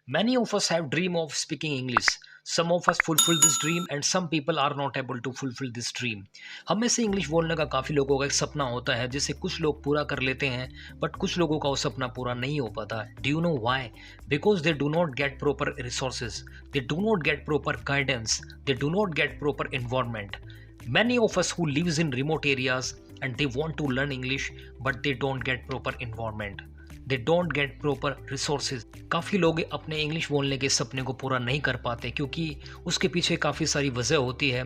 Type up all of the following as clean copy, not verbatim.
Many of us have dream of speaking English. Some of us fulfill this dream and some people are not able to fulfill this dream. हम में से English बोलने का काफ़ी लोगों का एक सपना होता है जिसे कुछ लोग पूरा कर लेते हैं बट कुछ लोगों का वो सपना पूरा नहीं हो पाता. Do you know why? Because they do not get proper resources, they do not get proper guidance, they do not get proper environment. Many of us who lives in remote areas and they want to learn English but they don't get proper environment. They don't get proper resources. काफ़ी लोग अपने English बोलने के सपने को पूरा नहीं कर पाते क्योंकि उसके पीछे काफ़ी सारी वजह होती है.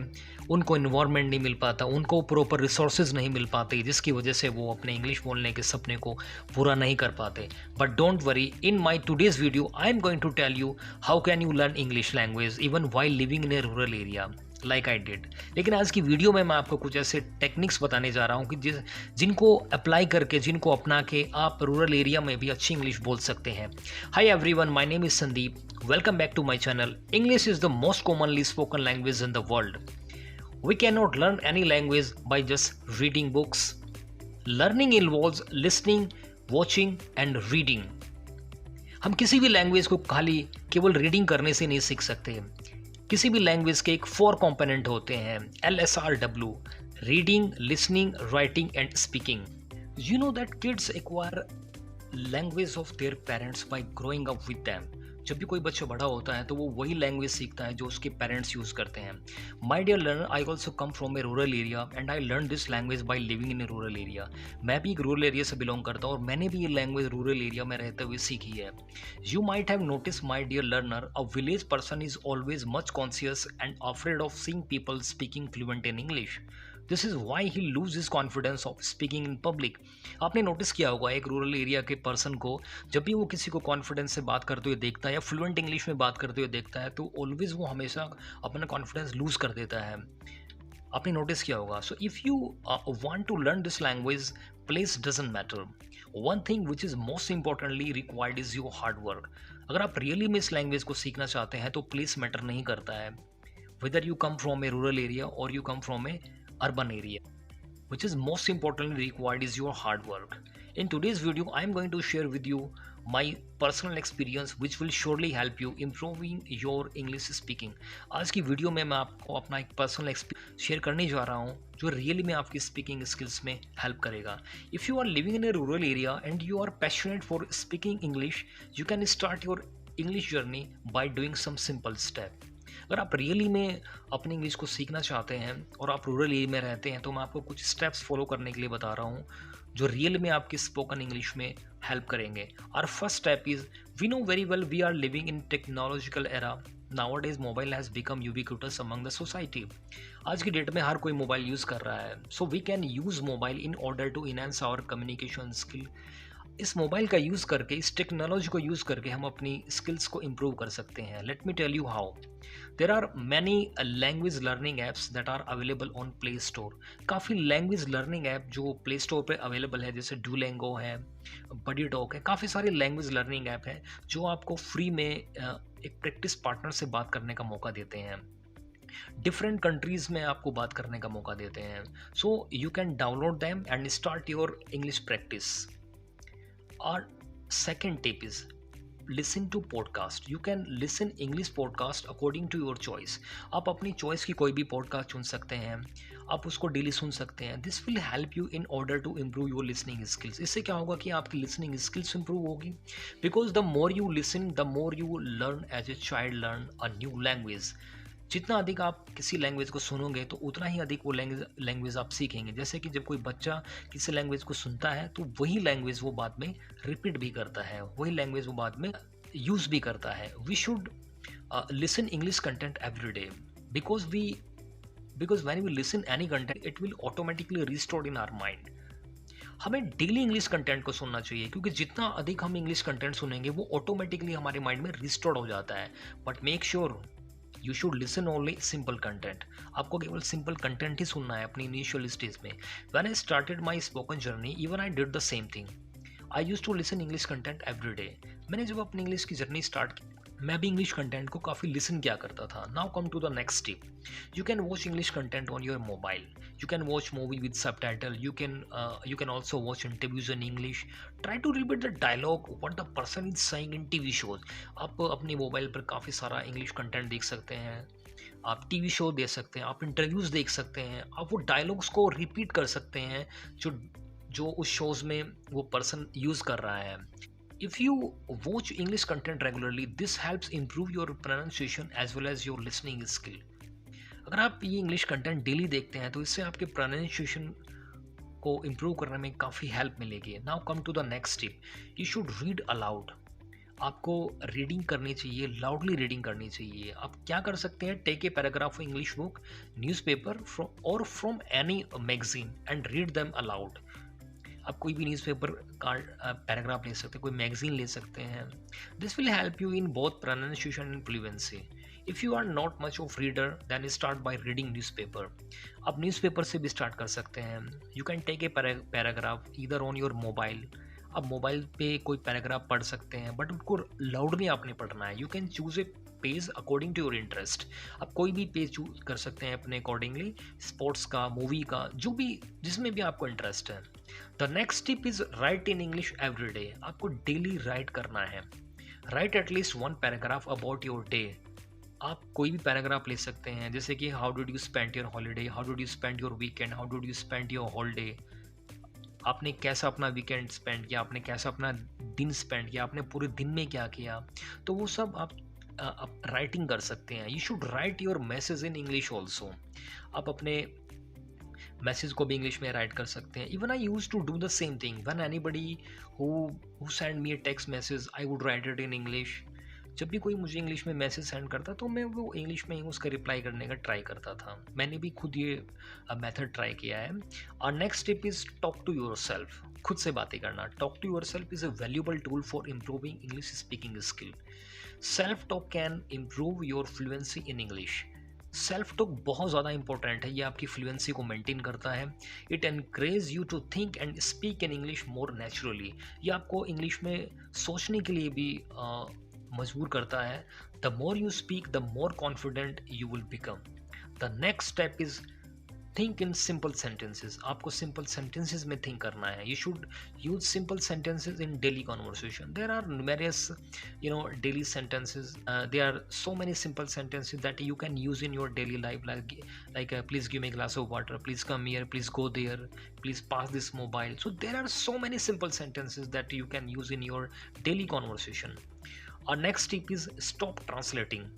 उनको इन्वायरमेंट नहीं मिल पाता, उनको प्रॉपर रिसोर्सेज नहीं मिल पाते जिसकी वजह से वो अपने इंग्लिश बोलने के सपने को पूरा नहीं कर पाते. But don't worry, in my today's video I am going to tell you how can you learn English language even while living in a rural area like I did. लेकिन आज की वीडियो में मैं आपको कुछ ऐसे टेक्निक्स बताने जा रहा हूँ कि जिनको अप्लाई करके, जिनको अपना के आप रूरल एरिया में भी अच्छी इंग्लिश बोल सकते हैं. Hi everyone, my name is Sandeep. Welcome back to my channel. English is the most commonly spoken language in the world. We can not learn any language by just reading books. Learning involves listening, watching and reading. हम किसी भी language को खाली केवल reading करने से नहीं सीख सकते. किसी भी लैंग्वेज के एक 4 कंपोनेंट होते हैं, LSRW: reading, listening, writing and speaking. You know that kids acquire language of their parents bye growing up with them. जब भी कोई बच्चा बड़ा होता है तो वो वही लैंग्वेज सीखता है जो उसके पेरेंट्स यूज़ करते हैं. My dear learner, I also come from a rural area and I learn this language by living in a rural area. मैं भी एक रूरल एरिया से बिलोंग करता हूँ और मैंने भी ये लैंग्वेज रूरल एरिया में रहते हुए सीखी है. You might have notice, my dear learner, a village person is always much conscious and afraid of seeing people speaking fluent in English. This is why he lose his confidence of speaking in public. आपने notice किया होगा एक rural area के person को जब भी वो किसी को कॉन्फिडेंस से बात करते हुए देखता है या फ्लुएंट इंग्लिश में बात करते हुए देखता है तो ऑलवेज वो हमेशा अपना कॉन्फिडेंस लूज कर देता है. आपने नोटिस किया होगा. So if you want to learn this language, place doesn't matter. One thing which is most importantly required is your hard work. अगर आप रियली में इस लैंग्वेज को सीखना चाहते हैं तो प्लेस मैटर नहीं करता है. Whether you come from a rural area और you come from a urban area, which is most importantly required is your hard work. In today's video I am going to share with you my personal experience which will surely help you improving your English speaking. आज की video में मैं आपको अपना एक personal experience share करने जा रहा हूँ जो रियली में आपकी स्पीकिंग स्किल्स में हेल्प करेगा. If you are living in a rural area and you are passionate for speaking English, you can start your English journey by doing some simple step. अगर आप रियली में अपनी English को सीखना चाहते हैं और आप रूरल एरिया में रहते हैं तो मैं आपको कुछ स्टेप्स फॉलो करने के लिए बता रहा हूँ जो रियल में आपकी स्पोकन इंग्लिश में हेल्प करेंगे. Our first step is, we know very well we are living in technological era. Nowadays mobile has become ubiquitous among the society. आज की डेट में हर कोई मोबाइल यूज़ कर रहा है. So we can use mobile in order to enhance our communication skill. इस mobile का use करके, इस टेक्नोलॉजी को यूज़ करके हम अपनी स्किल्स को इम्प्रूव कर सकते हैं. Let me tell you how. There are many language learning apps that are available on play store. काफ़ी लैंग्वेज लर्निंग ऐप जो प्ले स्टोर पे अवेलेबल है, जैसे डुओलिंगो है, बडी टॉक है. काफ़ी सारे लैंग्वेज लर्निंग ऐप है जो आपको फ्री में एक प्रैक्टिस पार्टनर से बात करने का मौका देते हैं. डिफरेंट कंट्रीज़ में आपको बात करने का मौका देते हैं. So you can download them and start your English practice. Our second tip is listen to podcast. You can listen English podcast according to your choice. आप अपनी चॉइस की कोई भी पॉडकास्ट चुन सकते हैं, आप उसको डेली सुन सकते हैं. This will help you in order to improve your listening skills. इससे क्या होगा कि आपकी लिसनिंग स्किल्स इंप्रूव होगी. Because the more you listen the more you learn as a child learn a new language. जितना अधिक आप किसी लैंग्वेज को सुनोगे तो उतना ही अधिक वो लैंग्वेज आप सीखेंगे. जैसे कि जब कोई बच्चा किसी लैंग्वेज को सुनता है तो वही लैंग्वेज वो बाद में रिपीट भी करता है, वही लैंग्वेज वो बाद में यूज़ भी करता है. We should listen English content every day because when we listen any content it will automatically restored in our mind. हमें डेली इंग्लिश कंटेंट को सुनना चाहिए क्योंकि जितना अधिक हम इंग्लिश कंटेंट सुनेंगे वो ऑटोमेटिकली हमारे माइंड में रिस्टोर्ड हो जाता है. But make sure you should listen only simple content. आपको केवल सिंपल कंटेंट ही सुनना है अपनी इनिशियल स्टेज में. When I started my spoken journey even I did the same thing. I use to listen English content every day. मैंने जब अपनी इंग्लिश की जर्नी स्टार्ट की मैं भी इंग्लिश कंटेंट को काफ़ी लिसन किया करता था. Now come to the next tip. You can watch English content on your mobile. You can watch movie with subtitle. You can also watch interviews in English. Try to repeat the dialogue what the person is saying in TV shows. आप अपने mobile पर काफ़ी सारा English content देख सकते हैं. आप TV show देख सकते हैं, आप इंटरव्यूज़ देख सकते हैं, आप वो डायलॉग्स को रिपीट कर सकते हैं जो जो उस शोज़ में वो पर्सन यूज़ कर रहा है. If you watch English content regularly, this helps improve your pronunciation as well as your listening skill. अगर आप ये इंग्लिश कंटेंट डेली देखते हैं तो इससे आपके प्रोनाउंसिएशन को इम्प्रूव करने में काफ़ी हेल्प मिलेगी. Now come to the next tip. You should read aloud. आपको रीडिंग करनी चाहिए, लाउडली रीडिंग करनी चाहिए. आप क्या कर सकते हैं, take a paragraph of English book, newspaper और from any magazine and read them aloud. आप कोई भी न्यूज़पेपर का पैराग्राफ ले सकते हैं, कोई मैगजीन ले सकते हैं. This will help you in both pronunciation and fluency. If you are not much of reader then start by reading newspaper. आप न्यूज़पेपर से भी स्टार्ट कर सकते हैं. You can take a paragraph either on your mobile. आप mobile पे कोई paragraph पढ़ सकते हैं बट उनको लाउडली आपने पढ़ना है. You can choose a page according to your interest. आप कोई भी पेज चूज कर सकते हैं अपने अकॉर्डिंगली, स्पोर्ट्स का, मूवी का, जो भी जिसमें भी आपको इंटरेस्ट है. The next tip is right in English every day. आपको डेली राइट करना है. Right at least one paragraph about your day. आप कोई भी पैराग्राफ ले सकते हैं जैसे कि how did you spend your holiday, how did you spend your weekend, how did you spend your holiday. आपने कैसा अपना वीकेंड स्पेंड किया, आपने कैसा अपना दिन स्पेंड किया, आपने पूरे दिन में क्या किया. तो वो सब आप राइटिंग कर सकते हैं. You should write your message in English also. आप अपने मैसेज को भी इंग्लिश में राइट कर सकते हैं. Even I use to do the same thing when anybody who send me a text message I would write it in English. जब भी कोई मुझे इंग्लिश में मैसेज सेंड करता तो मैं वो इंग्लिश में ही उसका रिप्लाई करने का ट्राई करता था. मैंने भी खुद ये मेथड ट्राई किया है. और next tip is talk to yourself. खुद से बातें करना. Talk to yourself is a valuable tool for improving English speaking skill. Self talk can improve your fluency in English. Self talk बहुत ज़्यादा important है. ये आपकी fluency को मेंटेन करता है. It encourage you to think and speak in English more naturally. ये आपको इंग्लिश में सोचने के लिए भी मजबूर करता है. The more you speak the more confident you will become. The next step is think in simple sentences. आपको सिंपल सेंटेंसेस में थिंक करना है. You should use simple sentences in daily conversation. There are numerous daily sentences. There are so many simple sentences that you can use in your daily life, like please give me a glass of water, please come here, please go there, please pass this mobile. So there are so many simple sentences that you can use in your daily conversation. Our next tip is stop translating.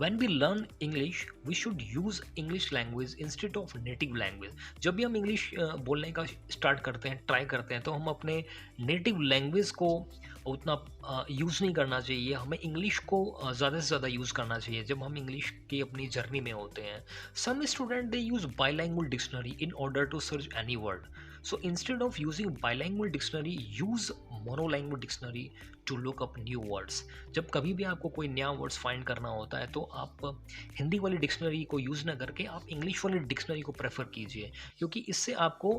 When we learn English, we should use English language instead of native language. जब भी हम English बोलने का start करते हैं, try करते हैं, तो हम अपने नेटिव लैंग्वेज को उतना यूज़ नहीं करना चाहिए. हमें इंग्लिश को ज़्यादा से ज़्यादा यूज़ करना चाहिए जब हम इंग्लिश की अपनी जर्नी में होते हैं. Some student they use bilanguage dictionary in order to search any word. So instead of using bilanguage dictionary, use monolanguage dictionary to look up new words. जब कभी भी आपको कोई नया वर्ड्स फाइंड करना होता है तो आप हिंदी वाली डिक्शनरी को यूज़ ना करके आप इंग्लिश वाली डिक्शनरी को प्रेफर कीजिए, क्योंकि इससे आपको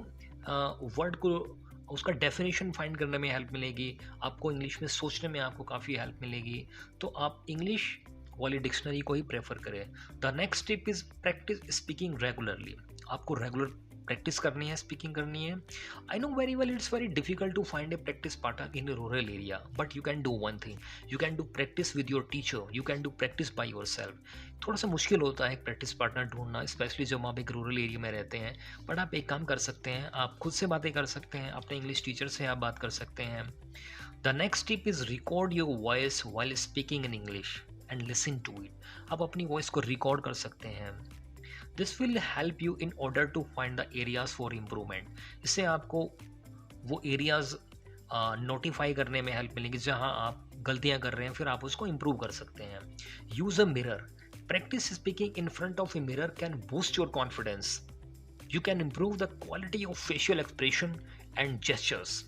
वर्ड को उसका डेफिनेशन फाइंड करने में हेल्प मिलेगी. आपको इंग्लिश में सोचने में आपको काफ़ी हेल्प मिलेगी. तो आप इंग्लिश वाली डिक्शनरी को ही प्रेफर करें. The next tip is practice speaking regularly. आपको रेगुलर प्रैक्टिस करनी है, स्पीकिंग करनी है. I know very well it's very difficult to find a practice partner in rural area, but you can do one thing. You can do practice with your teacher. You can do practice by yourself. थोड़ा सा मुश्किल होता है practice partner ढूंढना, specially जब आप एक rural area में रहते हैं. बट आप एक काम कर सकते हैं, आप खुद से बातें कर सकते हैं, अपने इंग्लिश टीचर से आप बात कर सकते हैं. The next tip is record your voice while speaking in English and listen to it. आप अपनी वॉइस को रिकॉर्ड कर सकते हैं. This will help you in order to find the areas for improvement. इससे आपको वो एरियाज नोटिफाई करने में हेल्प मिलेगी जहां आप गलतियां कर रहे हैं, फिर आप उसको इम्प्रूव कर सकते हैं. Use a mirror. Practice speaking in front of a mirror can boost your confidence. You can improve the quality of facial expression and gestures.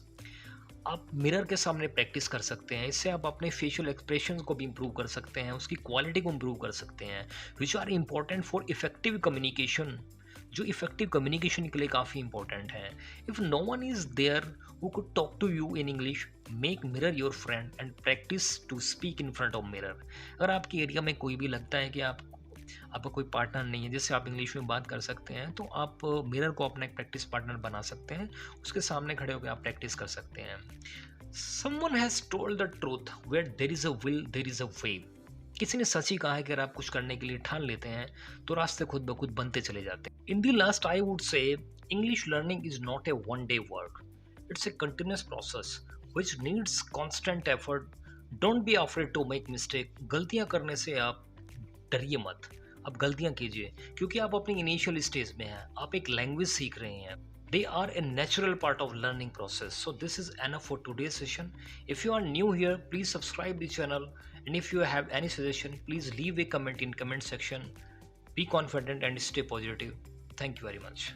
आप मिरर के सामने प्रैक्टिस कर सकते हैं. इससे आप अपने फेशियल एक्सप्रेशन को भी इम्प्रूव कर सकते हैं, उसकी क्वालिटी को इम्प्रूव कर सकते हैं, which are important for effective communication. जो इफेक्टिव कम्युनिकेशन के लिए काफ़ी इंपॉर्टेंट है। If no one is there who could talk to you in English, make mirror your friend and practice to speak in front of mirror. अगर आपके area में कोई भी लगता है कि आपका कोई पार्टनर नहीं है जिससे आप इंग्लिश में बात कर सकते हैं, तो आप मिरर को अपना एक प्रैक्टिस पार्टनर बना सकते हैं, उसके सामने खड़े होकर आप प्रैक्टिस कर सकते हैं। Someone has told the truth, where there is a will there is a way. किसी ने सच ही कहा है कि अगर आप कुछ करने के लिए ठान लेते हैं तो रास्ते खुद ब खुद बनते चले जाते हैं। In the last I would say English learning is not a one day work, it's a continuous process which needs constant effort. Don't be afraid to make mistake. गलतियां करने से आप डरिए मत, आप गलतियां कीजिए, क्योंकि आप अपनी इनिशियल स्टेज में हैं, आप एक लैंग्वेज सीख रहे हैं। They are a natural part of learning process. So this is enough for today's session. If you are new here, please subscribe the channel, and if you have any suggestion, please leave a comment in comment section. Be confident and stay positive. Thank you very much.